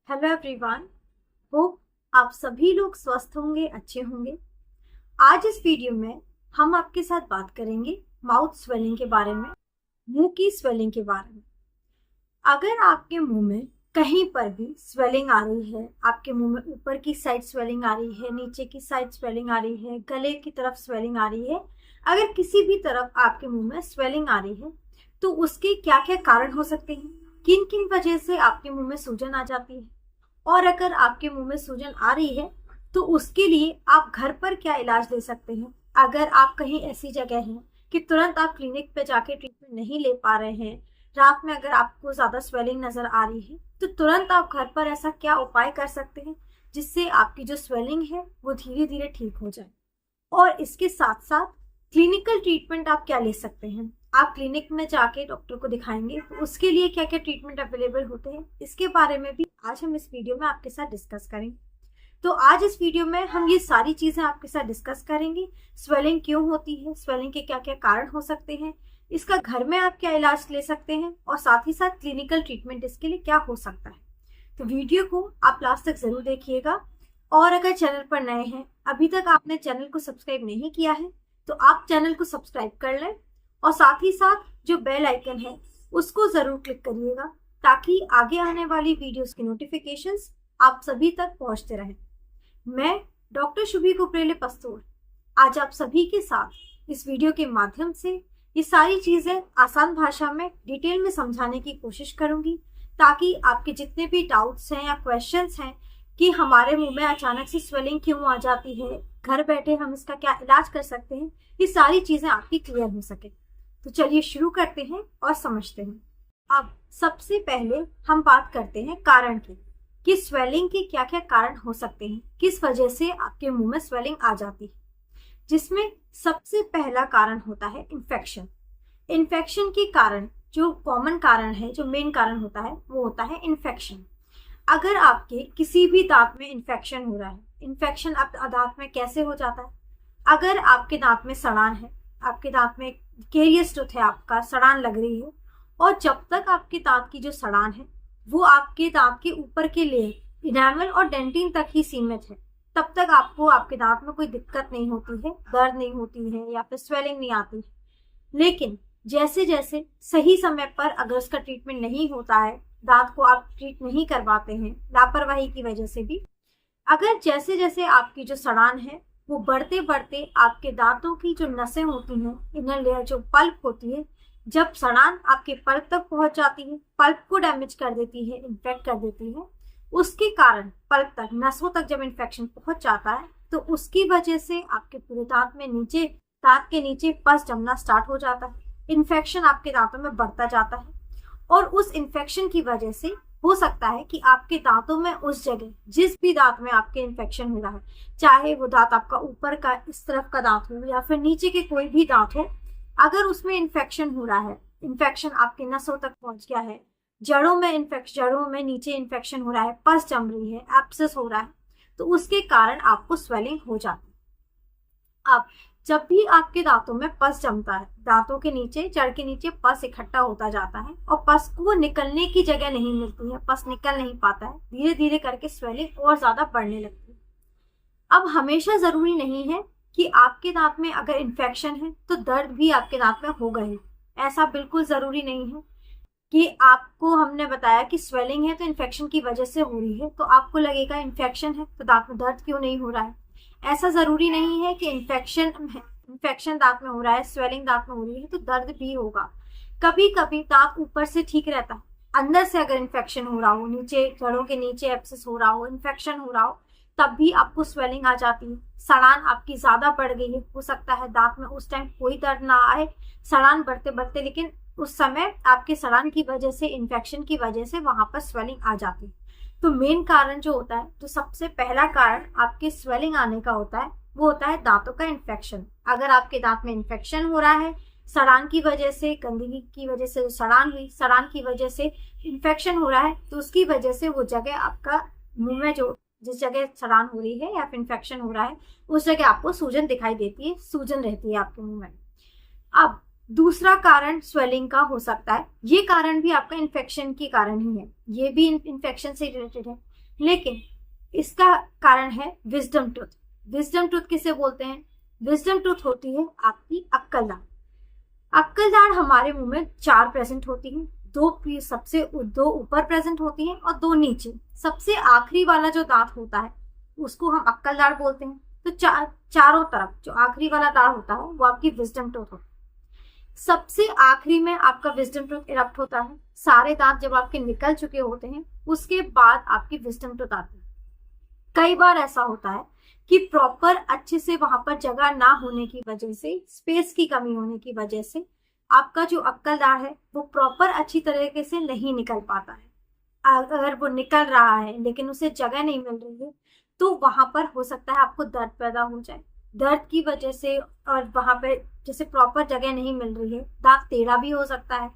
Hello everyone. Hope आप सभी लोग स्वस्थ होंगे, अच्छे होंगे। आज इस वीडियो में हम आपके साथ बात करेंगे माउथ स्वेलिंग के बारे में, मुंह की स्वेलिंग के बारे में। अगर आपके मुंह में कहीं पर भी स्वेलिंग आ रही है, आपके मुंह में ऊपर की साइड स्वेलिंग आ रही है, नीचे की साइड स्वेलिंग आ रही है, गले की तरफ स्वेलिंग आ रही है, अगर किसी भी तरफ आपके मुंह में स्वेलिंग आ रही है तो उसके क्या क्या कारण हो सकते हैं, किन किन वजह से आपके मुंह में सूजन आ जाती है, और अगर आपके मुंह में सूजन आ रही है तो उसके लिए आप घर पर क्या इलाज ले सकते हैं। अगर आप कहीं ऐसी जगह हैं कि तुरंत आप क्लिनिक पे जाके ट्रीटमेंट नहीं ले पा रहे हैं, रात में अगर आपको ज्यादा स्वेलिंग नजर आ रही है, तो तुरंत आप घर पर ऐसा क्या उपाय कर सकते हैं जिससे आपकी जो स्वेलिंग है वो धीरे धीरे ठीक हो जाए। और इसके साथ साथ क्लिनिकल ट्रीटमेंट आप क्या ले सकते हैं। आप क्लिनिक में जाके डॉक्टर को दिखाएंगे तो उसके लिए क्या क्या ट्रीटमेंट अवेलेबल होते हैं, इसके बारे में भी आज हम इस वीडियो में आपके साथ डिस्कस करेंगे। तो आज इस वीडियो में हम ये सारी चीजें आपके साथ डिस्कस करेंगे। स्वेलिंग क्यों होती है, स्वेलिंग के क्या क्या कारण हो सकते हैं, इसका घर में आप क्या इलाज ले सकते हैं, और साथ ही साथ क्लिनिकल ट्रीटमेंट इसके लिए क्या हो सकता है। तो वीडियो को आप लास्ट तक जरूर देखिएगा। और अगर चैनल पर नए हैं, अभी तक आपने चैनल को सब्सक्राइब नहीं किया है, तो आप चैनल को सब्सक्राइब कर लें और साथ ही साथ जो बेल आइकन है उसको जरूर क्लिक करिएगा, ताकि आगे आने वाली वीडियोस की नोटिफिकेशंस आप सभी तक पहुंचते रहें। मैं डॉक्टर शुभी कुपरेले पस्तूर आज आप सभी के साथ इस वीडियो के माध्यम से ये सारी चीजें आसान भाषा में डिटेल में समझाने की कोशिश करूंगी, ताकि आपके जितने भी डाउट्स हैं या क्वेश्चंस हैं कि हमारे मुंह में अचानक से स्वेलिंग क्यों आ जाती है, घर बैठे हम इसका क्या इलाज कर सकते हैं, ये सारी चीजें आपकी क्लियर हो सके। तो चलिए शुरू करते हैं और समझते हैं। अब सबसे पहले हम बात करते हैं कारण की, कि स्वेलिंग के क्या क्या कारण हो सकते हैं, किस वजह से आपके मुंह में स्वेलिंग आ जाती है। जिसमें सबसे पहला कारण होता है इन्फेक्शन। इन्फेक्शन के कारण जो कॉमन कारण है, जो मेन कारण होता है, वो होता है इन्फेक्शन। अगर आपके किसी भी दांत में इन्फेक्शन हो रहा है, इन्फेक्शन आप दांत में कैसे हो जाता है, अगर आपके दांत में सड़ान है, आपके दांत में केरियस टूथ है, आपका सड़ान लग रही है, और जब तक आपके दांत की जो सड़ान है वो आपके दांत के ऊपर के लेयर इनामल और डेंटिन तक ही सीमित है, तब तक आपको आपके दांत में कोई दिक्कत नहीं होती है, दर्द नहीं होती है या फिर स्वेलिंग नहीं आती है। लेकिन जैसे जैसे सही समय पर अगर उसका ट्रीटमेंट नहीं होता है, दांत को आप ट्रीट नहीं करवाते हैं लापरवाही की वजह से भी, अगर जैसे जैसे आपकी जो सड़ान है वो बढ़ते बढ़ते आपके दांतों की जो नसें होती हैं, इनर लेयर जो पल्प होती है, जब सड़ान आपके पल्प तक पहुंच जाती है, पल्प को डैमेज कर देती है, इन्फेक्ट कर देती है, उसके कारण पल्प तक, नसों तक जब इन्फेक्शन पहुंच जाता है तो उसकी वजह से आपके पूरे दांत में नीचे, दांत के नीचे पस जमना स्टार्ट हो जाता है। इन्फेक्शन आपके दांतों में बढ़ता जाता है, और उस इन्फेक्शन की वजह से हो सकता है कि आपके दांतों में उस जगह, जिस भी दांत में आपके इन्फेक्शन हो रहा है, चाहे वो दांत आपका ऊपर का इस तरफ का दांत हो या फिर नीचे के कोई भी दांत हो, अगर उसमें इन्फेक्शन हो रहा है, इन्फेक्शन आपके नसों तक पहुंच गया है, जड़ों में नीचे इन्फेक्शन हो रहा है, पस जम रही है, एब्सेस हो रहा है, तो उसके कारण आपको स्वेलिंग हो जाती है। अब जब भी आपके दांतों में पस जमता है, दांतों के नीचे, जड़ के नीचे पस इकट्ठा होता जाता है और पस को निकलने की जगह नहीं मिलती है, पस निकल नहीं पाता है, धीरे धीरे करके स्वेलिंग और ज्यादा बढ़ने लगती है। अब हमेशा जरूरी नहीं है कि आपके दांत में अगर इन्फेक्शन है तो दर्द भी आपके दांत में होगा ही, ऐसा बिल्कुल जरूरी नहीं है कि आपको हमने बताया कि स्वेलिंग है तो इन्फेक्शन की वजह से हो रही है, तो आपको लगेगा इन्फेक्शन है तो दांत में दर्द क्यों नहीं हो रहा है। ऐसा जरूरी नहीं है कि इन्फेक्शन दांत में हो रहा है, स्वेलिंग दांत में हो रही है तो दर्द भी होगा। कभी कभी दांत ऊपर से ठीक रहता है, अंदर से अगर इन्फेक्शन हो रहा हो, नीचे जड़ों के नीचे एब्सेस हो रहा हो, इन्फेक्शन हो रहा हो, तब भी आपको स्वेलिंग आ जाती है। सड़ान आपकी ज्यादा बढ़ गई है, हो सकता है दांत में उस टाइम कोई दर्द ना आए, सड़ान बढ़ते बढ़ते, लेकिन उस समय आपके सड़ान की वजह से, इन्फेक्शन की वजह से वहां पर स्वेलिंग आ जाती है। तो मेन कारण जो होता है, जो सबसे पहला कारण आपके स्वेलिंग आने का होता है, वो होता है दांतों का इन्फेक्शन। अगर आपके दांत में इन्फेक्शन हो रहा है, सड़ान की वजह से, गंदगी की वजह से सड़ान हुई, सड़ान की वजह से इन्फेक्शन हो रहा है, तो उसकी वजह से वो जगह आपका मुंह में, जो जिस जगह सड़ान हो रही है या फिर इन्फेक्शन हो रहा है, उस जगह आपको सूजन दिखाई देती है, सूजन रहती है आपके मुंह में। अब दूसरा कारण स्वेलिंग का हो सकता है, ये कारण भी आपका इन्फेक्शन के कारण ही है, ये भी इन्फेक्शन से रिलेटेड है, लेकिन इसका कारण है विजडम टूथ। विजडम टूथ किसे बोलते हैं? विजडम टूथ होती है आपकी अक्कल दाढ़। अक्कल दाढ़ हमारे मुंह में 4 प्रेजेंट होती है, दो ऊपर प्रेजेंट होती है और 2 नीचे। सबसे आखिरी वाला जो दांत होता है उसको हम अक्कल दाढ़ बोलते हैं। तो चारों तरफ जो आखिरी वाला दांत होता है वो आपकी विजडम टूथ होती है। सबसे आखिरी में आपका विजडम टूथ इरप्ट होता है। सारे दांत जब आपके निकल चुके होते हैं उसके बाद आपकी विजडम टूथ आती है। कई बार ऐसा होता है कि प्रॉपर अच्छे से वहां पर जगह ना होने की वजह से, स्पेस की कमी होने की वजह से आपका जो अक्कल दाढ़ है वो प्रॉपर अच्छी तरीके से नहीं निकल पाता है। अगर वो निकल रहा है लेकिन उसे जगह नहीं मिल रही है तो वहां पर हो सकता है आपको दर्द पैदा हो जाए। दर्द की वजह से, और वहां पर जैसे प्रॉपर जगह नहीं मिल रही है, दांत टेढ़ा भी हो सकता है।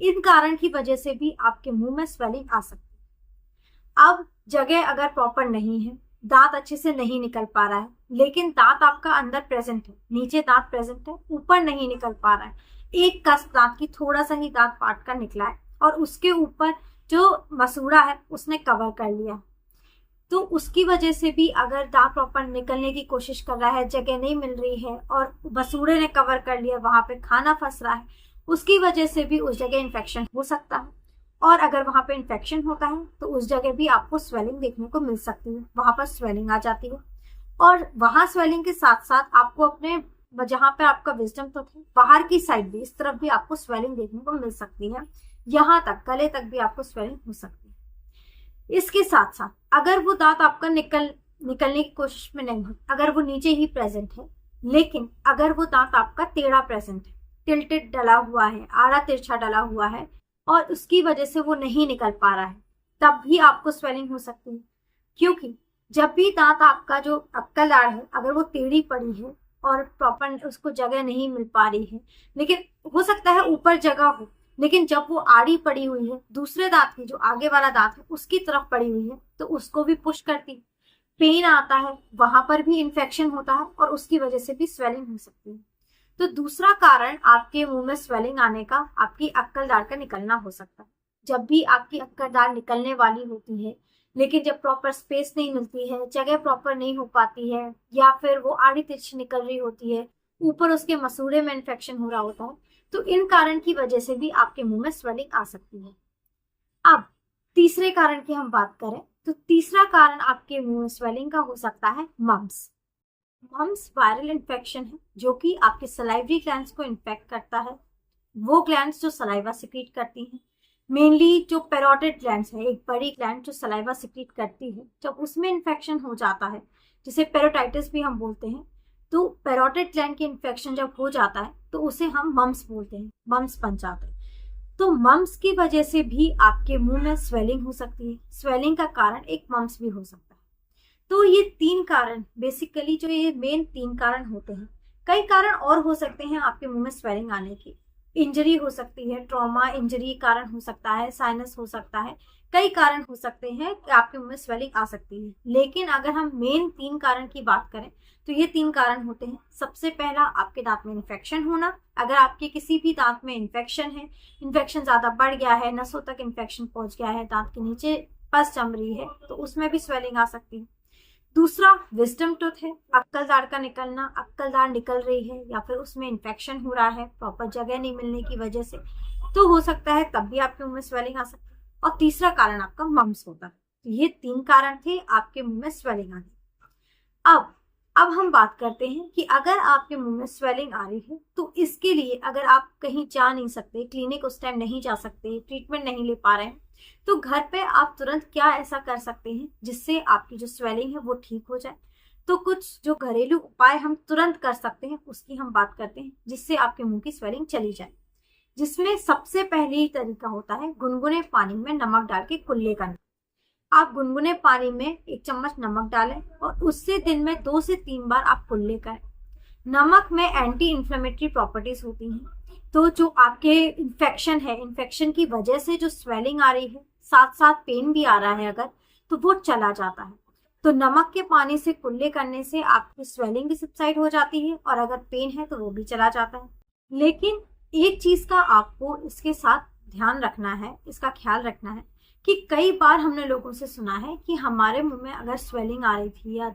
इन कारण की वजह से भी आपके मुंह में स्वेलिंग आ सकती है। अब जगह अगर प्रॉपर नहीं है, दांत अच्छे से नहीं निकल पा रहा है, लेकिन दांत आपका अंदर प्रेजेंट है, नीचे दांत प्रेजेंट है, ऊपर नहीं निकल पा रहा है, एक कस दांत की थोड़ा सा ही दांत पाट कर निकला है और उसके ऊपर जो मसूड़ा है उसने कवर कर लिया, तो उसकी वजह से भी अगर दांत प्रॉपर निकलने की कोशिश कर रहा है, जगह नहीं मिल रही है और मसूड़े ने कवर कर लिया, वहां पे खाना फंस रहा है, उसकी वजह से भी उस जगह इन्फेक्शन हो सकता है। और अगर वहां पे इन्फेक्शन होता है तो उस जगह भी आपको स्वेलिंग देखने को मिल सकती है, वहां पर स्वेलिंग आ जाती है। और वहां स्वेलिंग के साथ साथ आपको अपने जहां पे आपका विजडम टूथ है बाहर की साइड भी, इस तरफ भी आपको स्वेलिंग देखने को मिल सकती है, यहाँ तक गले तक भी आपको स्वेलिंग हो सकती है। इसके साथ साथ अगर वो दांत आपका निकलने की कोशिश में नहीं है, अगर वो नीचे ही प्रेजेंट है, लेकिन अगर वो दांत आपका टेढ़ा प्रेजेंट है, टिल्टेड डला हुआ है, आड़ा तिरछा डला हुआ है और उसकी वजह से वो नहीं निकल पा रहा है, तब भी आपको स्वेलिंग हो सकती है। क्योंकि जब भी दांत आपका जो अक्कल दाढ़ है अगर वो टेढ़ी पड़ी है और प्रॉपर उसको जगह नहीं मिल पा रही है, लेकिन हो सकता है ऊपर जगह हो, लेकिन जब वो आड़ी पड़ी हुई है, दूसरे दांत की जो आगे वाला दांत है उसकी तरफ पड़ी हुई है, तो उसको भी पुश करती, पेन आता है, वहां पर भी इन्फेक्शन होता है और उसकी वजह से भी स्वेलिंग हो सकती है। तो दूसरा कारण आपके मुंह में स्वेलिंग आने का आपकी अक्कल दाढ़ का निकलना हो सकता है। जब भी आपकी अक्कल दाढ़ निकलने वाली होती है, लेकिन जब प्रॉपर स्पेस नहीं मिलती है, जगह प्रॉपर नहीं हो पाती है, या फिर वो आड़ी तिरछी निकल रही होती है, ऊपर उसके मसूड़े में इन्फेक्शन हो रहा होता है, तो इन कारण की वजह से भी आपके मुंह में स्वेलिंग आ सकती है। अब तीसरे कारण की हम बात करें तो तीसरा कारण आपके मुंह में स्वेलिंग का हो सकता है मम्स। मम्स वायरल इन्फेक्शन है जो कि आपके सलाइवरी ग्लैंड्स को इन्फेक्ट करता है। वो ग्लैंड्स जो सलाइवा सिक्रीट करती हैं, मेनली जो पैरोटिड ग्लैंड्स है, एक बड़ी ग्लैंड जो सलाइवा सिक्रीट करती है, जब उसमें इन्फेक्शन हो जाता है, जिसे पेरोटाइटिस भी हम बोलते हैं, तो पैरोटिड ग्लैंड की इन्फेक्शन जब हो जाता है तो उसे हम मम्स बोलते हैं, मम्स बन जाते हैं। तो मम्स की वजह से भी आपके मुंह में स्वेलिंग हो सकती है। स्वेलिंग का कारण एक मम्स भी हो सकता है। तो ये 3 कारण बेसिकली, जो ये मेन 3 कारण होते हैं। कई कारण और हो सकते हैं आपके मुंह में स्वेलिंग आने की। इंजरी हो सकती है, ट्रॉमा इंजरी कारण हो सकता है, साइनस हो सकता है, कई कारण हो सकते हैं कि आपके मुंह में स्वेलिंग आ सकती है। लेकिन अगर हम मेन 3 कारण की बात करें तो ये 3 कारण होते हैं। सबसे पहला, आपके दांत में इन्फेक्शन होना। अगर आपके किसी भी दांत में इन्फेक्शन है, इन्फेक्शन ज्यादा बढ़ गया है, नसों तक इन्फेक्शन पहुंच गया है, दांत के नीचे पस जम रही है, तो उसमें भी स्वेलिंग आ सकती है। दूसरा, विजडम टूथ है, अक्कल दाढ़ का निकलना, अक्कल दाढ़ निकल रही है या फिर उसमें इन्फेक्शन हो रहा है प्रॉपर जगह नहीं मिलने की वजह से, तो हो सकता है तब भी आपके मुंह में स्वेलिंग आ सकती है। और तीसरा कारण आपका मम्स होता है। तो ये 3 कारण थे आपके मुंह में स्वेलिंग आने। अब हम बात करते हैं कि अगर आपके मुंह में स्वेलिंग आ रही है तो इसके लिए, अगर आप कहीं जा नहीं सकते, क्लिनिक उस टाइम नहीं जा सकते, ट्रीटमेंट नहीं ले पा रहे हैं, तो घर पे आप तुरंत क्या ऐसा कर सकते हैं जिससे आपकी जो स्वेलिंग है वो ठीक हो जाए। तो कुछ जो घरेलू उपाय हम तुरंत कर सकते हैं उसकी हम बात करते हैं, जिससे आपके मुंह की स्वेलिंग चली जाए। जिसमें सबसे पहले तरीका होता है गुनगुने पानी में नमक डाल के कुल्ले करना। आप गुनगुने पानी में 1 चम्मच नमक डालें और उससे दिन में 2 से 3 बार आप कुल्ले करें। नमक में एंटी इन्फ्लेमेटरी प्रॉपर्टीज होती हैं, तो जो आपके इन्फेक्शन है, इन्फेक्शन की वजह से जो स्वेलिंग आ रही है, साथ साथ पेन भी आ रहा है अगर, तो वो चला जाता है। तो नमक के पानी से कुल्ले करने से आपकी स्वेलिंग भी सबसाइड हो जाती है और अगर पेन है तो वो भी चला जाता है। लेकिन एक चीज का आपको इसके साथ ध्यान रखना है, इसका ख्याल रखना है कि कई बार हमने लोगों से सुना है कि हमारे मुंह में अगर स्वेलिंग आ रही थी या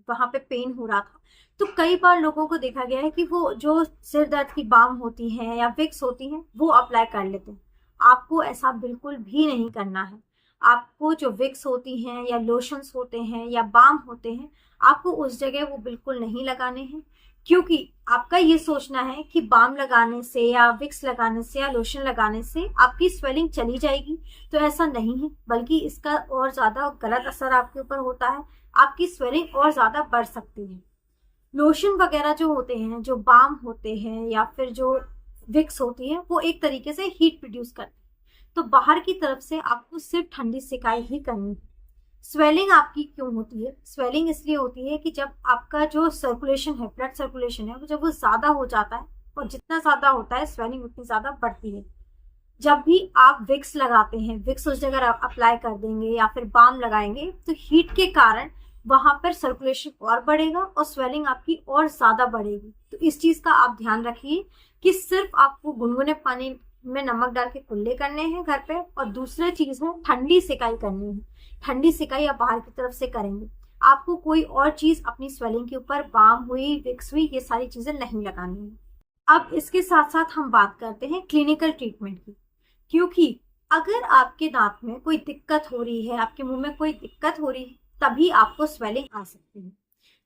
वहां पे पेन हो रहा था, तो कई बार लोगों को देखा गया है कि वो जो सिर दर्द की बाम होती है या विक्स होती है वो अप्लाई कर लेते हैं। आपको ऐसा बिल्कुल भी नहीं करना है। आपको जो विक्स होती हैं या लोशंस होते हैं या बाम होते हैं, आपको उस जगह वो बिल्कुल नहीं लगाने हैं, क्योंकि आपका ये सोचना है कि बाम लगाने से या विक्स लगाने से या लोशन लगाने से आपकी स्वेलिंग चली जाएगी, तो ऐसा नहीं है, बल्कि इसका और ज्यादा गलत असर आपके ऊपर होता है। आपकी स्वेलिंग और ज्यादा बढ़ सकती है। लोशन वगैरह जो होते हैं, जो बाम होते हैं या फिर जो विक्स होती है, वो एक तरीके से हीट प्रोड्यूस करते हैं। तो बाहर की तरफ से आपको सिर्फ ठंडी सिकाई ही करनी है। स्वेलिंग आपकी क्यों होती है? स्वेलिंग इसलिए होती है कि जब आपका जो सर्कुलेशन है, ब्लड सर्कुलेशन है, जब वो ज्यादा हो जाता है, और जितना ज्यादा होता है स्वेलिंग उतनी ज्यादा बढ़ती है। जब भी आप विक्स लगाते हैं, विक्स उस जगह अप्लाई कर देंगे या फिर बाम लगाएंगे, तो हीट के कारण वहां पर सर्कुलेशन और बढ़ेगा और स्वेलिंग आपकी और ज्यादा बढ़ेगी। तो इस चीज का आप ध्यान रखिए कि सिर्फ आपको गुनगुने पानी में नमक डाल के कुल्ले करने हैं घर पे, और दूसरी चीज है ठंडी सिकाई करनी है। ठंडी सिकाई आप बाहर की तरफ से करेंगे। आपको कोई और चीज अपनी स्वेलिंग के ऊपर, बाम हुई, विक्स हुई, ये सारी चीजें नहीं लगानी है। अब इसके साथ साथ हम बात करते हैं क्लिनिकल ट्रीटमेंट की, क्योंकि अगर आपके दांत में कोई दिक्कत हो रही है, आपके मुंह में कोई दिक्कत हो रही है, तभी आपको स्वेलिंग आ सकती है।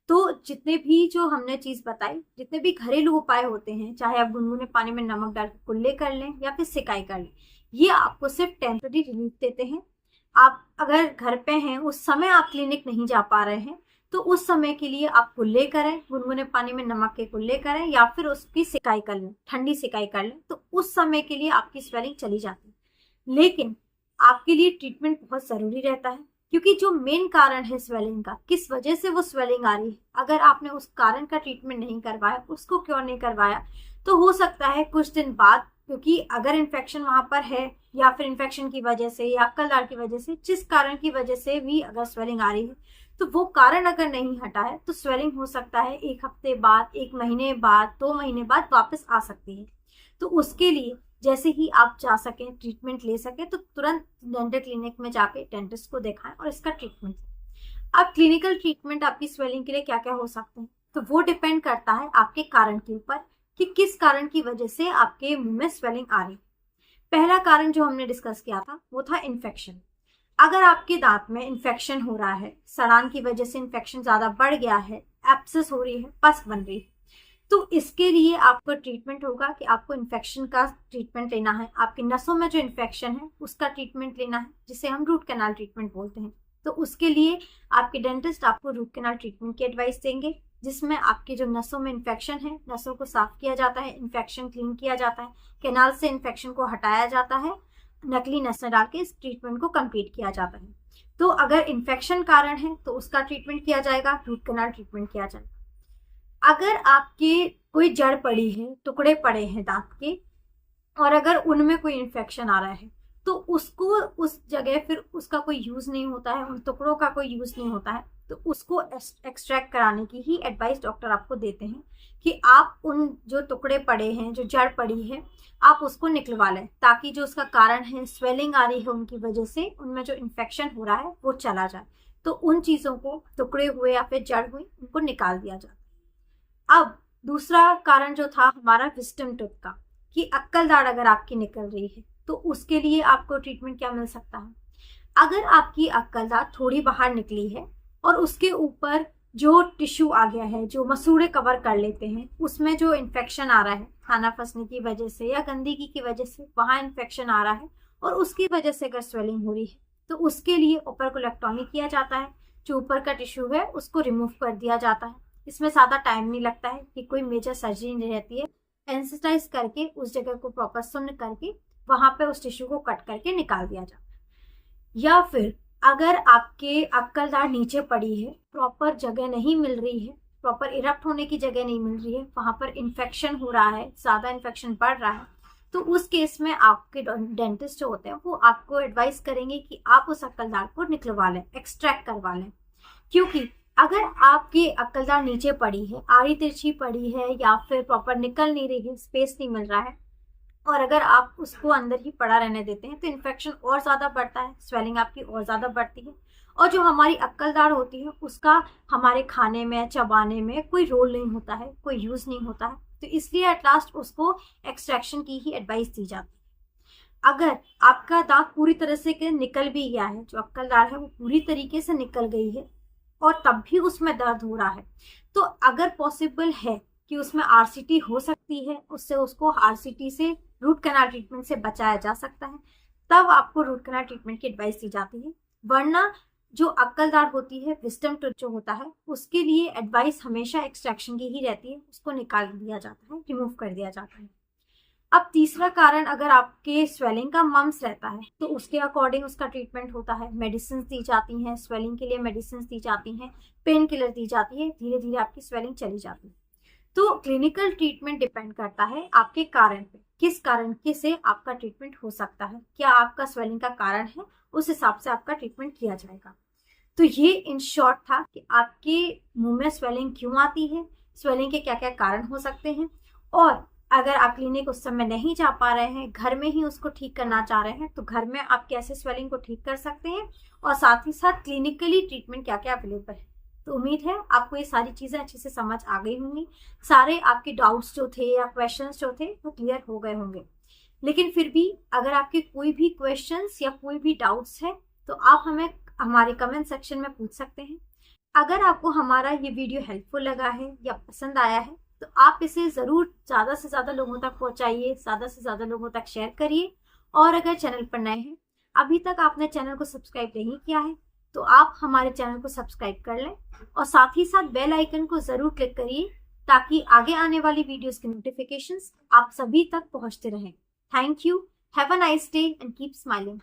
तो जितने भी जो हमने चीज बताई, जितने भी घरेलू उपाय होते हैं, चाहे आप गुनगुने पानी में नमक डाल के कुल्ले कर लें या फिर सिकाई कर लें, ये आपको सिर्फ टेम्पररी रिलीफ देते हैं। आप अगर घर पे हैं, उस समय आप क्लिनिक नहीं जा पा रहे हैं, तो उस समय के लिए आप कुल्ले करें, गुनगुने पानी में नमक के कुल्ले करें या फिर उसकी सिकाई कर लें, ठंडी सिकाई कर लें, तो उस समय के लिए आपकी स्वेलिंग चली जाती है। लेकिन आपके लिए ट्रीटमेंट बहुत जरूरी रहता है, क्योंकि जो मेन कारण है स्वेलिंग का, किस वजह से वो स्वेलिंग आ रही है, अगर आपने उस कारण का ट्रीटमेंट नहीं करवाया, उसको क्यों नहीं करवाया, तो हो सकता है कुछ दिन बाद, क्योंकि अगर इन्फेक्शन वहां पर है या फिर इन्फेक्शन की वजह से या अक्कल दाढ़ की वजह से, जिस कारण की वजह से भी अगर स्वेलिंग आ रही है, तो वो कारण अगर नहीं हटा है, तो स्वेलिंग हो सकता है 1 हफ्ते बाद, 1 महीने बाद, 2 महीने बाद वापस आ सकती है। तो उसके लिए जैसे ही आप जा सकें, ट्रीटमेंट ले सकें, तो तुरंत डेंटल क्लिनिक में जाके डेंटिस्ट को दिखाएं और इसका ट्रीटमेंट। अब क्लिनिकल ट्रीटमेंट आपकी स्वेलिंग के लिए क्या क्या हो सकते हैं, तो वो डिपेंड करता है आपके कारण के ऊपर कि किस कारण की वजह से आपके मुंह में स्वेलिंग आ रही। पहला कारण जो हमने डिस्कस किया था वो था इन्फेक्शन। अगर आपके दांत में इन्फेक्शन हो रहा है, सड़ान की वजह से इन्फेक्शन ज्यादा बढ़ गया है, एब्सेस हो रही है, पस बन रही है, तो इसके लिए आपको ट्रीटमेंट होगा कि आपको इन्फेक्शन का ट्रीटमेंट लेना है। आपकी नसों में जो इन्फेक्शन है उसका ट्रीटमेंट लेना है, जिसे हम रूट कैनाल ट्रीटमेंट बोलते हैं। तो उसके लिए आपके डेंटिस्ट आपको रूट कैनाल ट्रीटमेंट की एडवाइस देंगे, जिसमें आपकी जो नसों में इन्फेक्शन है, नसों को साफ किया जाता है, इन्फेक्शन क्लीन किया जाता है, कैनाल से इन्फेक्शन को हटाया जाता है, नकली नसें डाल के इस ट्रीटमेंट को कंप्लीट किया जाता है। तो अगर इन्फेक्शन कारण है तो उसका ट्रीटमेंट किया जाएगा, रूट कैनाल ट्रीटमेंट किया जाएगा। अगर आपके कोई जड़ पड़ी है, टुकड़े पड़े हैं दांत के, और अगर उनमें कोई इन्फेक्शन आ रहा है, तो उसको उस जगह फिर उसका कोई यूज नहीं होता है, उन टुकड़ों का कोई यूज नहीं होता है, तो उसको एक्सट्रैक्ट कराने की ही एडवाइस डॉक्टर आपको देते हैं कि आप उन जो टुकड़े पड़े हैं, जो जड़ पड़ी है, आप उसको निकलवा लें, ताकि जो उसका कारण है, स्वेलिंग आ रही है उनकी वजह से, उनमें जो इन्फेक्शन हो रहा है वो चला जाए। तो उन चीजों को, टुकड़े हुए या फिर जड़ हुई, उनको निकाल दिया जाए। अब दूसरा कारण जो था हमारा विस्डम टूथ का, कि अक्कल दाढ़ अगर आपकी निकल रही है, तो उसके लिए आपको ट्रीटमेंट क्या मिल सकता है। अगर आपकी अक्कल दाढ़ थोड़ी बाहर निकली है और उसके ऊपर जो टिश्यू आ गया है, जो मसूड़े कवर कर लेते हैं, उसमें जो इन्फेक्शन आ रहा है खाना फंसने की वजह से या गंदगी की वजह से, वहां इन्फेक्शन आ रहा है और उसकी वजह से अगर स्वेलिंग हो रही है, तो उसके लिए ओपर्कुलेक्टोमी किया जाता है। जो ऊपर का टिश्यू है उसको रिमूव कर दिया जाता है। इसमें ज्यादा टाइम नहीं लगता है, कि कोई मेजर सर्जरी नहीं रहती है। एनेस्थेटाइज करके उस जगह को प्रॉपर सुन्न करके वहां पे उस टिश्यू को कट करके निकाल दिया जाता है। या फिर अगर आपके अक्कल दाढ़ नीचे पड़ी है, प्रॉपर जगह नहीं मिल रही है, प्रॉपर इरप्ट होने की जगह नहीं मिल रही है, वहां पर इन्फेक्शन हो रहा है, ज्यादा इन्फेक्शन बढ़ रहा है, तो उस केस में आपके डेंटिस्ट जो होते हैं वो आपको एडवाइस करेंगे कि आप उस अक्कल दाढ़ को निकलवा लें, एक्सट्रैक्ट करवा लें। क्योंकि अगर आपकी अक्कल दाढ़ नीचे पड़ी है, आड़ी तिरछी पड़ी है, या फिर प्रॉपर निकल नहीं रही है, स्पेस नहीं मिल रहा है, और अगर आप उसको अंदर ही पड़ा रहने देते हैं तो इन्फेक्शन और ज़्यादा बढ़ता है, स्वेलिंग आपकी और ज़्यादा बढ़ती है। और जो हमारी अक्कल दाढ़ होती है उसका हमारे खाने में, चबाने में कोई रोल नहीं होता है, कोई यूज़ नहीं होता है। तो इसलिए एट लास्ट उसको एक्सट्रैक्शन की ही एडवाइस दी जाती है। अगर आपका दांत पूरी तरह से निकल भी गया है, जो अक्कल दाढ़ है वो पूरी तरीके से निकल गई है और तब भी उसमें दर्द हो रहा है, तो अगर पॉसिबल है कि उसमें आरसीटी हो सकती है, उससे उसको आरसीटी से, रूट कैनाल ट्रीटमेंट से बचाया जा सकता है, तब आपको रूट कैनाल ट्रीटमेंट की एडवाइस दी जाती है। वरना जो अक्कल दाढ़ होती है, विस्डम टूथ जो होता है, उसके लिए एडवाइस हमेशा एक्सट्रैक्शन की ही रहती है, उसको निकाल दिया जाता है, रिमूव कर दिया जाता है। अब तीसरा कारण, अगर आपके स्वेलिंग का मम्स रहता है तो उसके अकॉर्डिंग उसका ट्रीटमेंट होता है। मेडिसिन दी जाती हैं, स्वेलिंग के लिए मेडिसिन दी जाती हैं, पेन किलर दी जाती है, धीरे धीरे आपकी स्वेलिंग चली जाती है। तो क्लिनिकल ट्रीटमेंट डिपेंड करता है आपके कारण पे, किस कारण के से आपका ट्रीटमेंट हो सकता है, क्या आपका स्वेलिंग का कारण है, उस हिसाब से आपका ट्रीटमेंट किया जाएगा। तो ये इन शॉर्ट था कि आपके मुंह में स्वेलिंग क्यों आती है, स्वेलिंग के क्या क्या कारण हो सकते हैं, और अगर आप क्लिनिक उस समय नहीं जा पा रहे हैं, घर में ही उसको ठीक करना चाह रहे हैं, तो घर में आप कैसे स्वेलिंग को ठीक कर सकते हैं, और साथ ही साथ क्लिनिकली ट्रीटमेंट क्या क्या अवेलेबल है। तो उम्मीद है आपको ये सारी चीज़ें अच्छे से समझ आ गई होंगी, सारे आपके डाउट्स जो थे या क्वेश्चंस जो थे वो क्लियर हो गए होंगे। लेकिन फिर भी अगर आपके कोई भी क्वेश्चंस या कोई भी डाउट्स है तो आप हमें हमारे कमेंट सेक्शन में पूछ सकते हैं। अगर आपको हमारा ये वीडियो हेल्पफुल लगा है या पसंद आया है तो आप इसे ज़रूर ज़्यादा से ज़्यादा लोगों तक पहुंचाइए, ज़्यादा से ज़्यादा लोगों तक शेयर करिए। और अगर चैनल पर नए हैं, अभी तक आपने चैनल को सब्सक्राइब नहीं किया है, तो आप हमारे चैनल को सब्सक्राइब कर लें और साथ ही साथ बेल आइकन को ज़रूर क्लिक करिए ताकि आगे आने वाली वीडियोस की नोटिफिकेशंस आप सभी तक पहुंचते रहें। Thank you, have a nice day and keep smiling.